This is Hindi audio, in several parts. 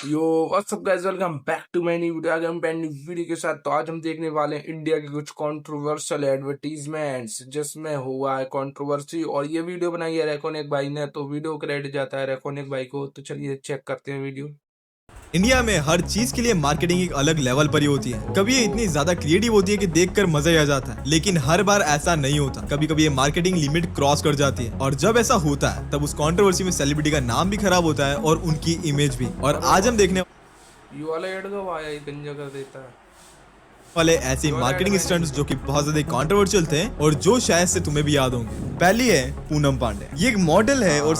Yo what's up guys, welcome back to my new video. आगे हम पेन वीडियो के साथ। तो आज हम देखने वाले हैं इंडिया के कुछ कंट्रोवर्शियल एडवर्टीजमेंट्स जिसमें हुआ है कंट्रोवर्सी। और ये वीडियो बनाई है रेकोनिक भाई ने, तो वीडियो क्रेडिट जाता है रेकोनिक भाई को। तो चलिए चेक करते हैं वीडियो। इंडिया में हर चीज के लिए मार्केटिंग एक अलग लेवल पर ही होती है। कभी ये इतनी ज्यादा क्रिएटिव होती है कि देखकर मजा ही आ जाता है, लेकिन हर बार ऐसा नहीं होता। कभी कभी ये मार्केटिंग लिमिट क्रॉस कर जाती है, और जब ऐसा होता है तब उस कंट्रोवर्सी में सेलिब्रिटी का नाम भी खराब होता है और उनकी इमेज भी। और आज हम देखने यू वाला एड का भाई ये गंजा कर देता है वाले ऐसे मार्केटिंग स्टंट्स जो कि बहुत ज्यादा कंट्रोवर्शियल थे और जो शायद से तुम्हें भी याद होंगे। पहली है पूनम पांडे। ये एक मॉडल है और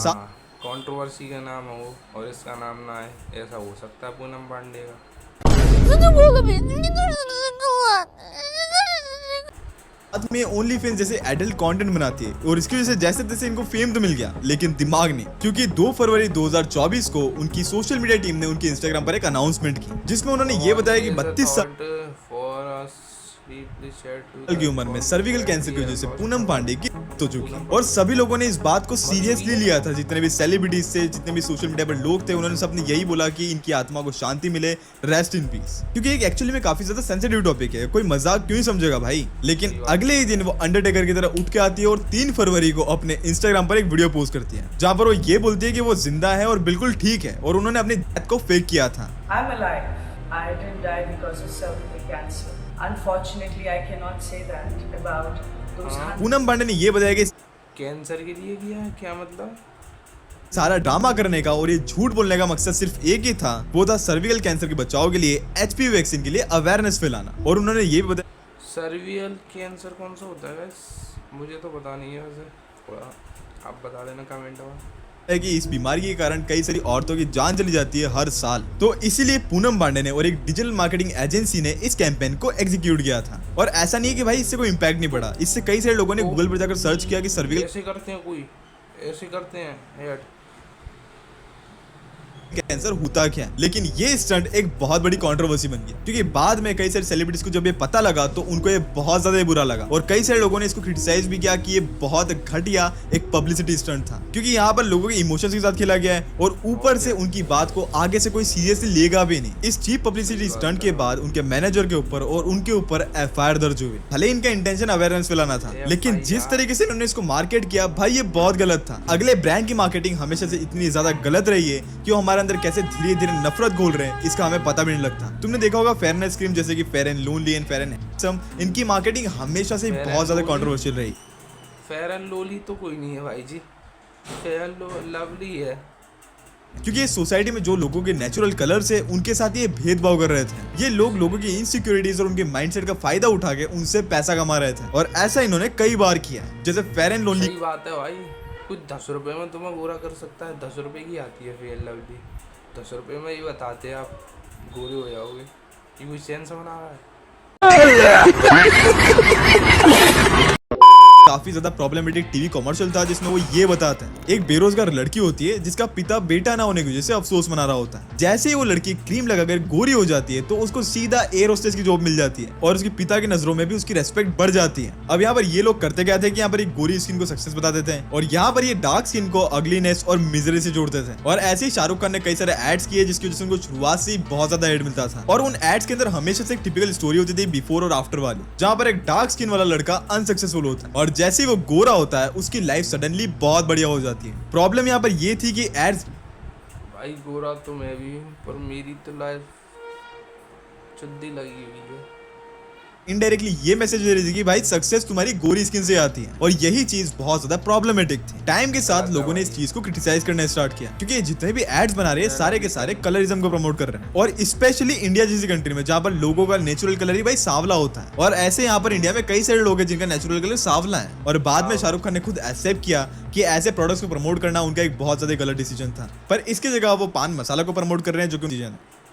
कंट्रोवर्सी का नाम है वो, और इसका नाम ना है। ऐसा हो सकता है पूनम पांडे का। साथ में ओनली फैंस जैसे एडल्ट कंटेंट बनाती है, और इसकी वजह से जैसे तैसे इनको फेम तो मिल गया लेकिन दिमाग नहीं। क्योंकि 2 फरवरी 2024 को उनकी सोशल मीडिया टीम ने उनके इंस्टाग्राम पर एक अनाउंसमेंट की, जिसमें उन्होंने ये बताया कि 32 साल की उम्र में सर्विकल कैंसर की वजह से पूनम पांडे की हो चुकी। और सभी लोगों ने इस बात को सीरियसली लिया था। जितने भी सेलिब्रिटीज थे, जितने भी सोशल मीडिया पर लोग थे, उन्होंने सबने यही बोला कि इनकी आत्मा को शांति मिले, रेस्ट इन पीस। क्योंकि एक एक्चुअली में काफी ज्यादा सेंसिटिव टॉपिक है, कोई मजाक क्यों ही समझेगा भाई। लेकिन अगले ही दिन वो अंडरटेकर की तरह उठ के आती है और 3 फरवरी को अपने इंस्टाग्राम पर एक वीडियो पोस्ट करती है, जहाँ पर वो ये बोलती है कि वो जिंदा है और बिल्कुल ठीक है, और उन्होंने अपनी डेथ को फेक किया था। I'm alive. I didn't die because of cervical cancer. Unfortunately, I cannot say that about those. Poonam Pandey ने ये बताया कि कैंसर के लिए किया है, क्या मतलब? सारा ड्रामा करने का और ये झूठ बोलने का मकसद सिर्फ एक ही था, वो था सर्विकल कैंसर के बचाव के लिए एचपीवी वैक्सीन के लिए अवेयरनेस फैलाना। और उन्होंने ये भी बताया सर्विकल कैंसर कौन सा होता है guys? मुझे तो पता नहीं है वैसे, थोड़ा आप बता देना कमेंट में। है कि इस बीमारी के कारण कई सारी औरतों की जान चली जाती है हर साल। तो इसीलिए पूनम पांडे ने और एक डिजिटल मार्केटिंग एजेंसी ने इस कैंपेन को एग्जीक्यूट किया था। और ऐसा नहीं है कि भाई इससे कोई इम्पैक्ट नहीं पड़ा, इससे कई सारे लोगों ने गूगल पर जाकर सर्च किया कि सर्विकल ऐसे करते हैं, कोई ऐसे करते हैं ऐड कैंसर होता क्या है। लेकिन ये स्टंट एक बहुत बड़ी कंट्रोवर्सी बन गया, क्योंकि बाद में कई सारे सेलिब्रिटीज को जब ये पता लगा तो उनको ये बहुत ज्यादा बुरा लगा, और कई सारे लोगों ने इसको क्रिटिसाइज भी किया कि ये बहुत घटिया एक पब्लिसिटी स्टंट था। क्योंकि यहाँ पर लोगों के इमोशंस के साथ खेला गया है, और ऊपर से उनकी बात को आगे से कोई सीरियसली लेगा भी नहीं। इस चीप पब्लिसिटी स्टंट के बाद उनके मैनेजर के ऊपर और उनके ऊपर एफआईआर दर्ज हुई। भले इनका इंटेंशन अवेयरनेस फैलाना था, लेकिन जिस तरीके से उन्होंने इसको मार्केट किया भाई, ये बहुत गलत था। अगले ब्रांड की मार्केटिंग हमेशा से इतनी ज्यादा गलत रही है कि वो हमारे अंदर कैसे धीरे नफरत घोल रहे हैं, इसका हमें पता भी नहीं लगता। तुमने देखा होगा फेयर एंड क्रीम, जैसे कि fair and lonely and fair and handsome, इनकी मार्केटिंग हमेशा से बहुत ज्यादा कंट्रोवर्शियल रही। फेयर एंड लोली तो कोई नहीं है भाई जी, फेयर एंड लवली है। क्योंकि ये सोसाइटी में जो लोगों के नेचुरल कलर्स है, उनके साथ ये भेदभाव कर रहे थे। ये लोग लोगों की इनसिक्योरिटीज और उनके माइंडसेट का फायदा उठा के उनसे पैसा कमा रहे थे, और ऐसा इन्होंने कई बार किया। जैसे फेयर एंड लोनली, सही बात है भाई, कुछ 10 रुपए में तुम्हें गोरा कर सकता है। 10 रुपए की आती है फेयर लवली, 10 रुपए में ये बताते हैं आप गोरे हो जाओगे। ये कोई सेंस बना रहा है? काफी ज्यादा प्रॉब्लमेटिक टीवी कमर्शियल था, जिसमें वो ये बताता है एक बेरोजगार लड़की होती है जिसका पिता बेटा ना होने की वजह से अफसोस मना रहा होता है। जैसे ही वो लड़की क्रीम लगाकर गोरी हो जाती है तो उसको सीधा एयर होस्टेस की जॉब मिल जाती है, और उसके पिता की नजरों में भी उसकी रेस्पेक्ट बढ़ जाती है। अब यहाँ पर ये लोग करते क्या थे कि यहाँ पर एक गोरी स्किन को सक्सेस बता देते हैं, और यहाँ पर ये डार्क स्किन को अगलीनेस और मिजरी से जोड़ते थे। और ऐसे ही शाहरुख खान ने कई सारे एड्स किए, जिसकी वजह से उनको शुरुआत से बहुत ज्यादा एड मिलता था। और उन एड्स के अंदर हमेशा से एक टिपिकल स्टोरी होती थी, बिफोर और आफ्टर वाली, जहाँ पर एक डार्क स्किन वाला लड़का अनसक्सेसफुल होता है, और जैसे ही वो गोरा होता है उसकी लाइफ सडनली बहुत बढ़िया हो जाती है। प्रॉब्लम यहाँ पर ये थी कि एड्स, भाई गोरा तो मैं भी हूँ, पर मेरी तो लाइफ चुद्दी लगी हुई है। इनडायरेक्टली ये मैसेज दे रही थी कि भाई सक्सेस तुम्हारी गोरी स्किन से आती है, और यही चीज बहुत ज्यादा प्रॉब्लमेटिक थी। टाइम के साथ लोगों ने इस चीज को क्रिटिसाइज करना स्टार्ट किया, क्योंकि जितने भी एड्स बना रहे हैं सारे के सारे कलरिज्म को प्रमोट कर रहे हैं, और स्पेशली इंडिया जैसी कंट्री में जहाँ पर लोगों का नेचुरल कलर ही भाई सांवला होता है। और ऐसे यहाँ पर इंडिया में कई सारे लोग हैं जिनका नेचुरल कलर सांवला है, और बाद में शाहरुख खान ने खुद एक्सेप्ट किया कि ऐसे प्रोडक्ट्स को प्रमोट करना उनका एक बहुत ज्यादा गलत डिसीजन था। पर इसकी जगह वो पान मसाला को प्रमोट कर रहे हैं, जो कि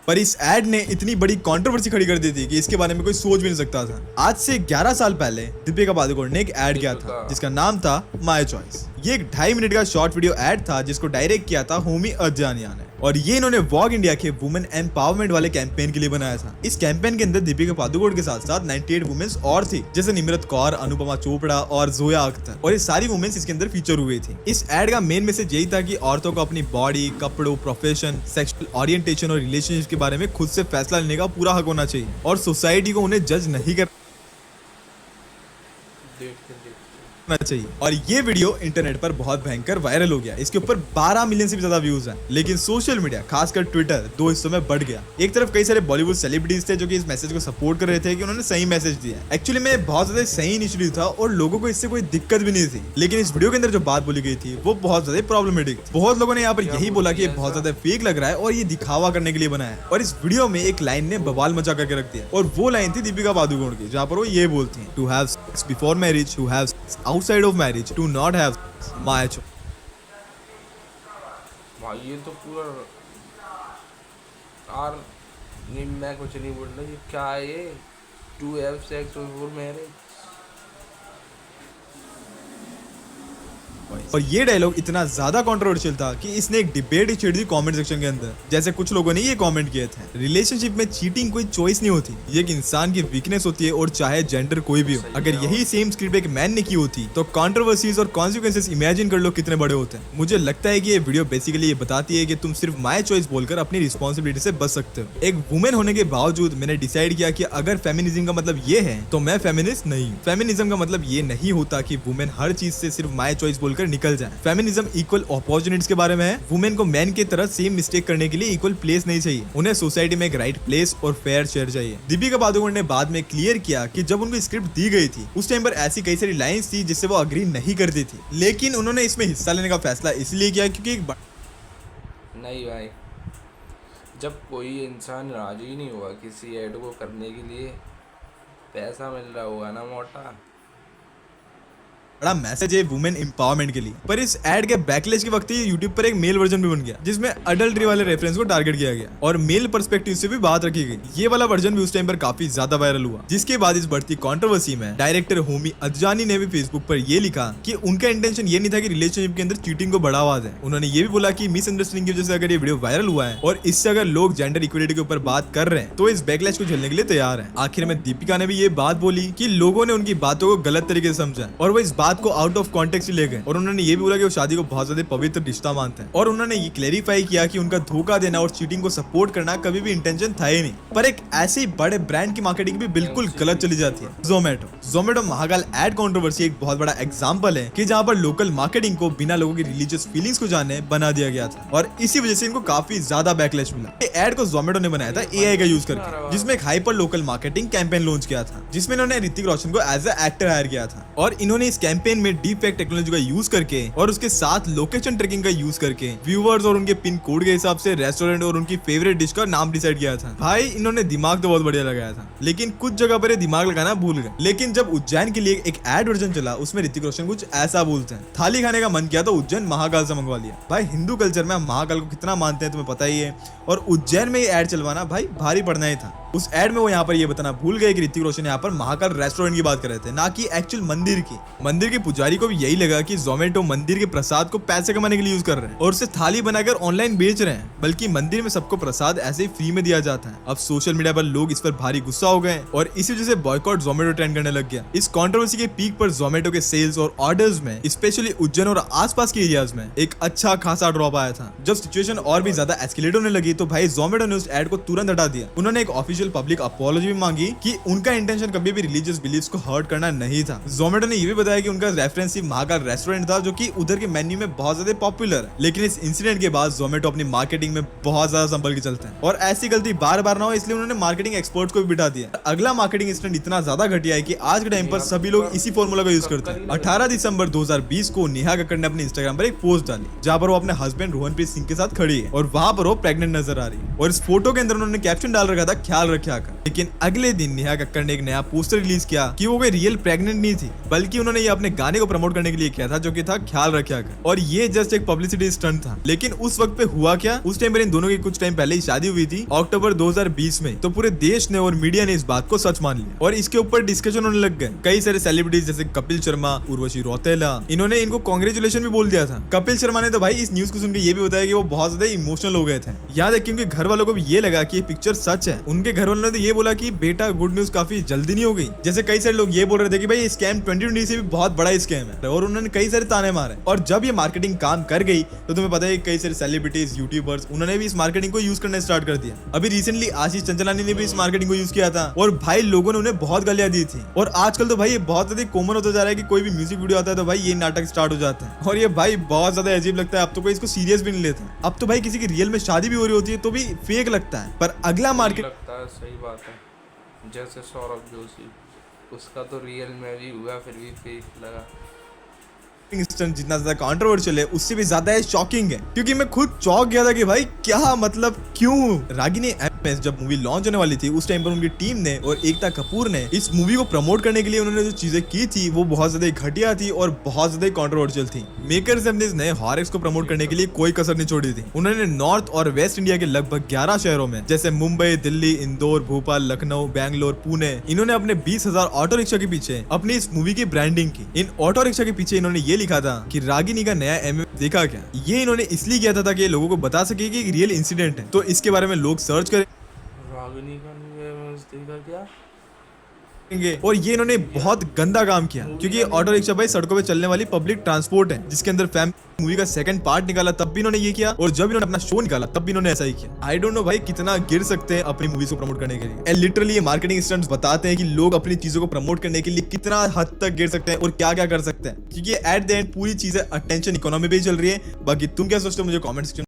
पर इस एड ने इतनी बड़ी कंट्रोवर्सी खड़ी कर दी थी कि इसके बारे में कोई सोच भी नहीं सकता था। आज से 11 साल पहले दीपिका पादुकोण ने एक एड किया था जिसका नाम था माय चॉइस। ये एक 2.5 मिनट का शॉर्ट वीडियो एड था जिसको डायरेक्ट किया था होमी अदजानिया ने, और ये इन्होंने वॉग इंडिया के वुमेन एम्पावरमेंट वाले कैंपेन के लिए बनाया था। इस कैंपेन के अंदर दीपिका पादुकोण के साथ साथ 98 वुमेन्स और थी, जैसे निम्रत कौर, अनुपमा चोपड़ा और जोया अख्तर, और ये सारी वुमेन्स इसके अंदर फीचर हुई थी। इस एड का मेन मैसेज यही था कि औरतों को अपनी बॉडी, कपड़ों, प्रोफेशन, सेक्सुअल ओरिएंटेशन और रिलेशनशिप के बारे में खुद से फैसला लेने का पूरा हक होना चाहिए और सोसाइटी को उन्हें जज नहीं करना चाहिए। और ये वीडियो इंटरनेट पर बहुत भयंकर वायरल हो गया। इसके ऊपर 12 मिलियन से भी ज्यादा व्यूज हैं। लेकिन सोशल मीडिया, खासकर ट्विटर, दो हिस्सों में बढ़ गया। एक तरफ कई सारे बॉलीवुड सेलिब्रिटीज थे जो कि इस मैसेज को सपोर्ट कर रहे थे कि उन्होंने सही मैसेज दिया। एक्चुअली में बहुत ज्यादा सही इनिशिएटिव था और लोगों को इससे कोई दिक्कत भी नहीं थी। लेकिन इस वीडियो के अंदर जो बात बोली गई थी वो बहुत ज्यादा प्रॉब्लमेटिक थी। बहुत लोगों ने यहाँ पर यही बोला कि ये बहुत ज्यादा फेक लग रहा है और ये दिखावा करने के लिए बनाया है। और इस वीडियो में एक लाइन ने बवाल मचा करके रख दिया, और वो लाइन थी दीपिका पादुकोण की, जहाँ पर वो ये बोलती है, to have sex before marriage, to have sex outside of marriage, to not have my choice. भाई ये तो पूरा यार, नहीं मैं कुछ नहीं बोल रहा, ये क्या है ये, to have sex before marriage. और ये डायलॉग इतना ज्यादा कंट्रोवर्शियल था कि इसने एक डिबेट ही छेड़ दी कमेंट सेक्शन के अंदर। जैसे कुछ लोगों ने ये कमेंट किए थे, रिलेशनशिप में चीटिंग कोई चॉइस नहीं होती, ये एक इंसान की वीकनेस होती है, और चाहे जेंडर कोई भी हो। अगर यही सेम स्क्रिप्ट एक मैन ने की होती तो कंट्रोवर्सीज और कॉन्सिक्वेंसेस इमेजिन कर लो कितने बड़े होते हैं। मुझे लगता है कि ये वीडियो बेसिकली ये बताती है कि तुम सिर्फ माय चॉइस बोलकर अपनी रिस्पॉन्सिबिलिटी से बच सकते हो। एक वुमेन होने के बावजूद मैंने डिसाइड किया कि अगर फेमिनिज्म का मतलब ये है तो मैं फेमिनिस्ट नहीं। फेमिनिज्म का मतलब ये नहीं होता कि वुमेन हर चीज से सिर्फ माय चॉइस बोलकर निकल जाए। फेमिनिज्म इक्वल अपॉर्चुनिटीज के बारे में है। वुमेन को मैन की तरह सेम मिस्टेक करने के लिए इक्वल प्लेस नहीं चाहिए, उन्हें सोसाइटी में एक राइट प्लेस और फेयर शेयर चाहिए। दीपिका पादुकोण ने बाद में क्लियर किया कि जब उनको स्क्रिप्ट दी गई थी उस टाइम पर ऐसी कई सारी लाइंस थी जिससे वो अग्री नहीं करती थी, लेकिन उन्होंने इसमें हिस्सा लेने का फैसला इसलिए किया क्योंकि एक नहीं भाई, जब कोई इंसान राजी नहीं हुआ किसी ऐड को करने के लिए, पैसा मिल रहा होगा ना मोटा। बड़ा मैसेज है वुमेन एम्पावरमेंट के लिए। पर इस एड के बैकलेश के वक्त ही यूट्यूब पर एक मेल वर्जन भी बन गया जिसमें अडल्ट्री वाले रेफरेंस को टारगेट किया गया और मेल पर्सपेक्टिव से भी बात रखी गई। ये वाला वर्जन भी उस टाइम पर काफी ज्यादा वायरल हुआ, जिसके बाद इस बढ़ती कंट्रोवर्सी में डायरेक्टर होमी अदजानी ने भी फेसबुक पर ये लिखा कि उनका इंटेंशन ये नहीं था कि रिलेशनशिप के अंदर चीटिंग को बढ़ावा दें। उन्होंने ये भी बोला कि मिसअंडरस्टैंडिंग की वजह से अगर ये वीडियो वायरल हुआ है और इससे अगर लोग जेंडर इक्वलिटी के ऊपर बात कर रहे हैं तो इस बैकलैश को झेलने के लिए तैयार है। आखिर में दीपिका ने भी ये बात बोली कि लोगों ने उनकी बातों को गलत तरीके से समझा और वो इस बात को आउट ऑफ कॉन्टेक्स्ट ले गए, और उन्होंने ये भी बोला कि वो शादी को बहुत ज्यादा पवित्र रिश्ता मानते हैं। और उन्होंने ये क्लेरिफाई किया कि उनका धोखा देना और चीटिंग को सपोर्ट करना कभी भी इंटेंशन था ही नहीं। पर एक ऐसे बड़े ब्रांड की मार्केटिंग भी बिल्कुल गलत चली जाती है। जोमेटो महाकाल एड कंट्रोवर्सी एक बहुत बड़ा एग्जांपल है कि जहां पर लोकल मार्केटिंग को बिना लोगों की रिलीजियस फीलिंग्स को जाने बना दिया गया था, और इसी वजह से इनको काफी ज्यादा बैकलैश मिला। ये एड को जोमेटो ने बनाया था एआई का यूज करके, जिसमें एक hyper local marketing campaign launch किया था, जिसमें इन्होंने ऋतिक रोशन को एज ए एक्टर हायर किया था। और इन्होंने इस कैंपेन में डीप फेक टेक्नोलॉजी का यूज करके और उसके साथ लोकेशन ट्रैकिंग का यूज करके व्यूअर्स और उनके पिन कोड के हिसाब से रेस्टोरेंट और उनकी फेवरेट डिश का नाम डिसाइड किया था। भाई इन्होंने दिमाग तो बहुत बढ़िया लगाया था, लेकिन कुछ जगह पर दिमाग लगाना भूल गए। लेकिन जब उज्जैन के लिए एक एड वर्जन चला उसमें ऋतिक रोशन कुछ ऐसा बोलते हैं, थाली खाने का मन किया तो उज्जैन महाकाल से मंगवा लिया। भाई हिंदू कल्चर में महाकाल को कितना मानते हैं तुम्हें पता ही है, और उज्जैन में ये एड चलवाना भाई भारी पड़ना ही था। उस एड में वो यहाँ पर ये बताना भूल गए कि ऋतिक रोशन यहाँ पर महाकाल रेस्टोरेंट की बात कर रहे थे, ना कि एक्चुअल मंदिर की। मंदिर के पुजारी को भी यही लगा कि जोमेटो मंदिर के प्रसाद को पैसे कमाने के लिए यूज कर रहे हैं और उसे थाली बनाकर ऑनलाइन बेच रहे हैं, बल्कि मंदिर में सबको प्रसाद ऐसे ही फ्री में दिया जाता है। अब सोशल मीडिया पर लोग इस पर भारी गुस्सा हो गए और इसी वजह से बॉयकॉट जोमेटो ट्रेंड करने लग गया। इस कंट्रोवर्सी के पीक पर जोमेटो के सेल्स और ऑर्डर्स में स्पेशली उज्जैन और आसपास के एरियाज में एक अच्छा खासा ड्रॉप आया था। जब सिचुएशन और भी ज्यादा एस्केलेट होने लगी तो भाई जोमेटो ने उस एड को तुरंत हटा दिया। उन्होंने एक ऑफिशियल पब्लिक अपॉलॉजी भी मांगी कि उनका इंटेंशन कभी भी रिलीजियस बिलीफ्स को हर्ट करना नहीं था। जोमेटो ने ये भी बताया कि उनका रेफरेंस महाकाल रेस्टोरेंट था जो कि उधर के मेन्यू में बहुत ज्यादा पॉपुलर है, लेकिन इस इंसिडेंट के बाद जोमेटो अपनी मार्केटिंग में बहुत ज्यादा संभल के चलते हैं और ऐसी गलती बार बार ना हो इसलिए उन्होंने मार्केटिंग एक्सपर्ट्स को भी बिठा दिया। अगला मार्केटिंग इंसिडेंट इतना ज्यादा घटिया है कि आज के टाइम पर सभी लोग इसी फॉर्मूला का यूज करते हैं। 18 दिसंबर 2020 को नेहा कक्कड़ ने अपने इंस्टाग्राम पर एक पोस्ट डाली जहां पर वो अपने हस्बैंड रोहनप्रीत सिंह के साथ खड़ी है और वहां पर वो प्रेग्नेंट नजर आ रही है, और इस फोटो के अंदर उन्होंने कैप्शन डाल रखा था ख्याल रखा कर। लेकिन अगले दिन नेहा कक्कड़ ने एक नया पोस्टर रिलीज किया कि वो कोई रियल प्रेग्नेंट नहीं थी, बल्कि उन्होंने ये अपने गाने को प्रमोट करने के लिए किया था, जो कि था ख्याल रखा कर, और ये जस्ट एक पब्लिसिटी स्टंट था। लेकिन उस वक्त पे हुआ क्या, उस टाइम पर इन दोनों की कुछ टाइम पहले ही शादी हुई थी, अक्टूबर 2020 में। तो पूरे देश ने और मीडिया ने इस बात को सच मान लिया और इसके ऊपर डिस्कशन होने लग गए। कई सारे सेलिब्रिटीज जैसे कपिल शर्मा, उर्वशी रौतेला, इन्होंने इनको कांग्रेचुलेशन भी बोल दिया था। कपिल शर्मा ने तो भाई इस न्यूज को सुनकर ये भी बताया कि वो बहुत ज्यादा इमोशनल हो गए थे। याद है क्योंकि घर वालों को भी ये लगा कि ये पिक्चर सच है। उनके घर वालों ने तो ये बोला कि बेटा गुड न्यूज काफी जल्दी नहीं हो गई। जैसे कई सारे लोग ये बोल रहे थे कि भाई स्कैम 2020 से भी बहुत बड़ा स्कैम है, और उन्होंने कई सारे ताने मारे। और जब ये मार्केटिंग काम कर गई तो तुम्हें पता है कई सारे सेलिब्रिटीज, यूट्यूबर्स, उन्होंने भी इस मार्केटिंग को यूज करना स्टार्ट कर दिया। अभी रिसेंटली आशीष चंचलानी ने भी इस मार्केटिंग को यूज किया था और भाई लोगों ने उन्हें बहुत गालियां दी थी। और आजकल तो भाई ये बहुत ज्यादा कॉमन होता जा रहा है कि कोई भी म्यूजिक वीडियो आता है तो भाई ये नाटक स्टार्ट हो जाता है। और ये भाई बहुत ज्यादा अजीब लगता है। अब तो कोई इसको सीरियस भी नहीं लेता। अब तो भाई किसी की रियल में शादी भी हो रही होती है तो भी फेक लगता है। पर अगला मार्केट लगता है, सही बात है। जैसे सौरभ जोशी, उसका तो रियल में भी हुआ फिर भी फेक लगा। स्टंट जितना ज्यादा कंट्रोवर्शियल है उससे भी ज्यादा शॉकिंग है, क्योंकि मैं खुद चौंक गया था कि भाई क्या मतलब क्यों। रागिनी एमएस जब मूवी लॉन्च होने वाली थी उस टाइम पर उनकी टीम ने और एकता कपूर ने इस मूवी को प्रमोट करने के लिए उन्होंने जो चीजें की थी वो बहुत ज्यादा घटिया थी और बहुत ज्यादा कंट्रोवर्शियल थी। मेकर्स ने अपने इस नए हॉरर्स को प्रमोट करने के लिए कोई कसर नहीं छोड़ी थी। उन्होंने नॉर्थ और वेस्ट इंडिया के लगभग 11 शहरों में जैसे मुंबई, दिल्ली, इंदौर, भोपाल, लखनऊ, बैंगलोर, पुणे, इन्होंने अपने 20,000 ऑटो रिक्शा के पीछे अपनी इस मूवी की ब्रांडिंग की। इन ऑटो रिक्शा के पीछे इन्होंने ये लिखा था कि रागिनी का नया एमएफ देखा क्या। ये इन्होंने इसलिए किया था ताकि लोगों को बता सके कि एक रियल इंसिडेंट है, तो इसके बारे में लोग सर्च करें रागिनी का देखा क्या। और ये इन्होंने बहुत गंदा काम किया, क्योंकि ऑटो रिक्शा भाई सड़कों पे चलने वाली पब्लिक ट्रांसपोर्ट है जिसके अंदर फैमिली मूवी का सेकंड पार्ट निकाला तब भी इन्होंने ये किया, और जब इन्होंने अपना शो निकाला तब भी इन्होंने ऐसा ही किया। आई डोंट नो भाई कितना गिर सकते हैं अपनी मूवीज को प्रमोट करने के लिए। लिटरली ये मार्केटिंग स्टंट्स बताते हैं कि लोग अपनी चीजों को प्रमोट करने के लिए कितना हद तक गिर सकते हैं और क्या क्या कर सकते हैं, क्योंकि एट द एंड पूरी चीजें अटेंशन इकोनॉमी पे चल रही है। बाकी तुम क्या सोचते हो मुझे कॉमेंट सेक्शन